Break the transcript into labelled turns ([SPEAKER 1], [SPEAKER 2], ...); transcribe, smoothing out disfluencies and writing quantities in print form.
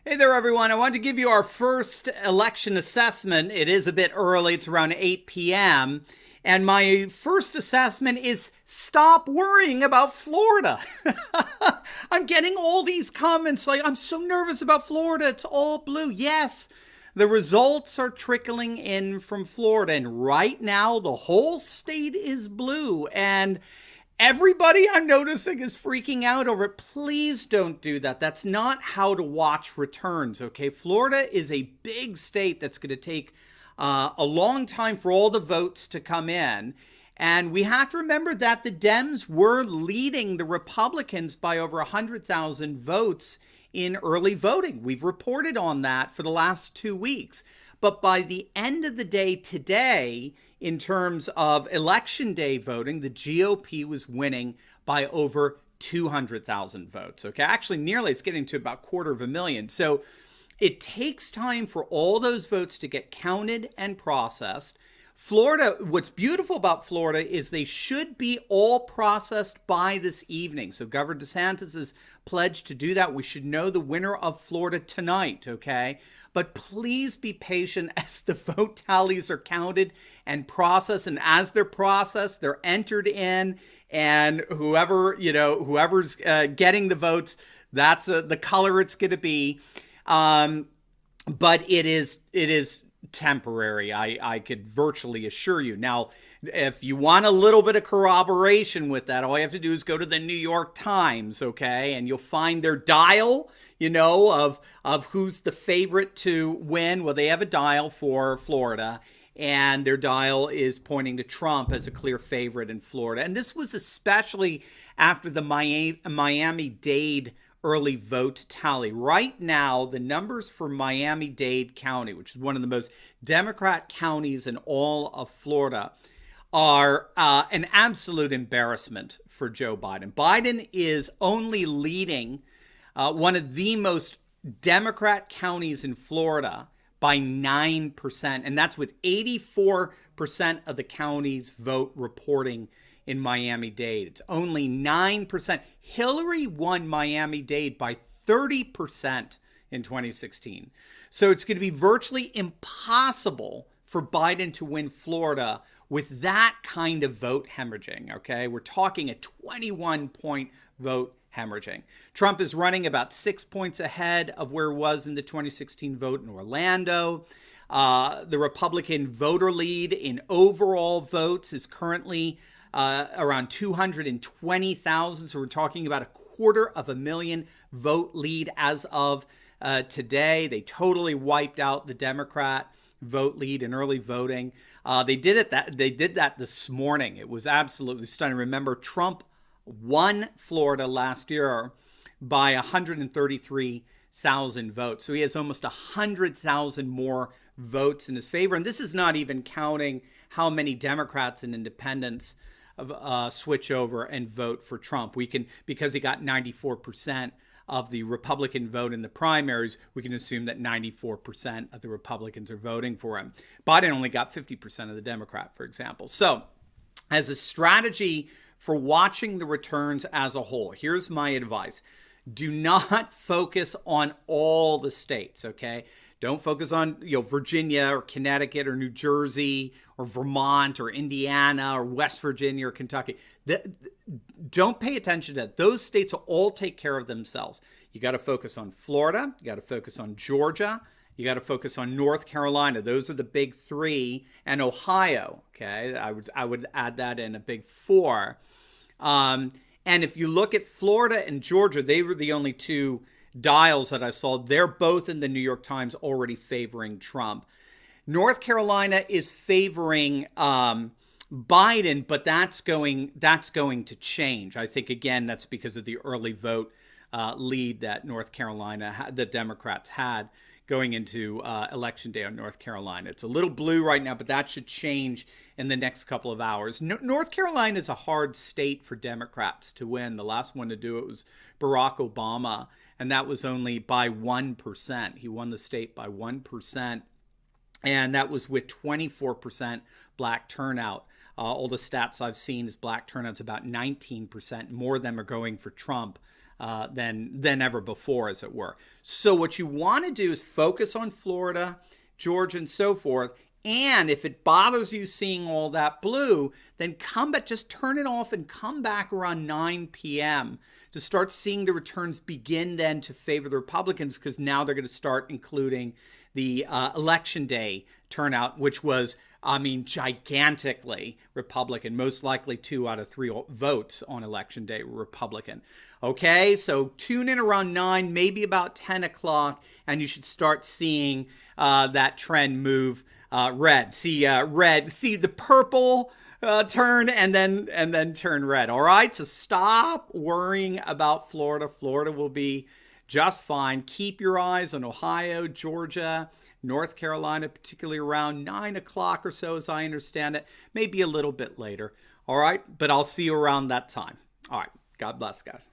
[SPEAKER 1] Hey there, everyone. I wanted to give you our first election assessment. It is a bit early, it's around 8 p.m. And my first assessment is stop worrying about Florida. I'm getting all these comments like, I'm so nervous about Florida. It's all blue. Yes, the results are trickling in from Florida. And right now, the whole state is blue. And everybody I'm noticing is freaking out over it. Please don't do that. That's not how to watch returns, okay? Florida is a big state that's going to take a long time for all the votes to come in. And we have to remember that the Dems were leading the Republicans by over 100,000 votes in early voting. We've reported on that for the last 2 weeks. But by the end of the day today, in terms of election day voting, the GOP was winning by over 200,000 votes. Okay, actually, nearly, it's getting to about 250,000. So it takes time for all those votes to get counted and processed. Florida, what's beautiful about Florida is they should be all processed by this evening. So Governor DeSantis has pledged to do that. We should know the winner of Florida tonight, okay? But please be patient as the vote tallies are counted and processed. And as they're processed, they're entered in. And whoever's getting the votes, that's the color it's going to be. But it is temporary. I could virtually assure you. Now, if you want a little bit of corroboration with that, all you have to do is go to the New York Times, okay? And you'll find their dial, of who's the favorite to win. Well, they have a dial for Florida, and their dial is pointing to Trump as a clear favorite in Florida. And this was especially after the Miami-Dade early vote tally. Right now, the numbers for Miami-Dade County, which is one of the most Democrat counties in all of Florida, are an absolute embarrassment for Joe Biden. Biden is only leading one of the most Democrat counties in Florida by 9%. And that's with 84% of the county's vote reporting in Miami-Dade. It's only 9%. Hillary won Miami-Dade by 30% in 2016. So it's going to be virtually impossible for Biden to win Florida with that kind of vote hemorrhaging, okay? We're talking a 21-point vote hemorrhaging. Trump is running about 6 points ahead of where he was in the 2016 vote in Orlando. The Republican voter lead in overall votes is currently around 220,000. So we're talking about 250,000 vote lead as of today. They totally wiped out the Democrat vote lead in early voting. They did that this morning. It was absolutely stunning. Remember, Trump won Florida last year by 133,000 votes. So he has almost 100,000 more votes in his favor. And this is not even counting how many Democrats and independents switch over and vote for Trump. Because he got 94% of the Republican vote in the primaries, we can assume that 94% of the Republicans are voting for him. Biden only got 50% of the Democrat, for example. So as a strategy for watching the returns as a whole, here's my advice. Do not focus on all the states, okay? Don't focus on Virginia or Connecticut or New Jersey or Vermont or Indiana or West Virginia or Kentucky. Don't pay attention to that. Those states will all take care of themselves. You got to focus on Florida. You got to focus on Georgia. You got to focus on North Carolina. Those are the big three, and Ohio. Okay, I would add that in a big four. And if you look at Florida and Georgia, they were the only two dials that I saw. They're both in the New York Times already favoring Trump. North Carolina is favoring Biden, but that's going to change. I think again that's because of the early vote lead that North Carolina, the Democrats had going into Election Day on North Carolina. It's a little blue right now, but that should change in the next couple of hours. North Carolina is a hard state for Democrats to win. The last one to do it was Barack Obama, and that was only by 1%. He won the state by 1%, and that was with 24% black turnout. All the stats I've seen is black turnout's about 19%. More of them are going for Trump than ever before, as it were. So what you want to do is focus on Florida, Georgia, and so forth. And if it bothers you seeing all that blue, then come back, just turn it off and come back around 9 p.m. to start seeing the returns begin then to favor the Republicans, because now they're going to start including the election day turnout, which was, I mean, gigantically Republican. Most likely 2 out of 3 votes on election day were Republican. Okay, so tune in around 9, maybe about 10 o'clock, and you should start seeing that trend move red. See red. See the purple turn and then turn red. All right, so stop worrying about Florida. Florida will be just fine. Keep your eyes on Ohio, Georgia, North Carolina, particularly around 9 o'clock or so, as I understand it. Maybe a little bit later. All right, but I'll see you around that time. All right, God bless, guys.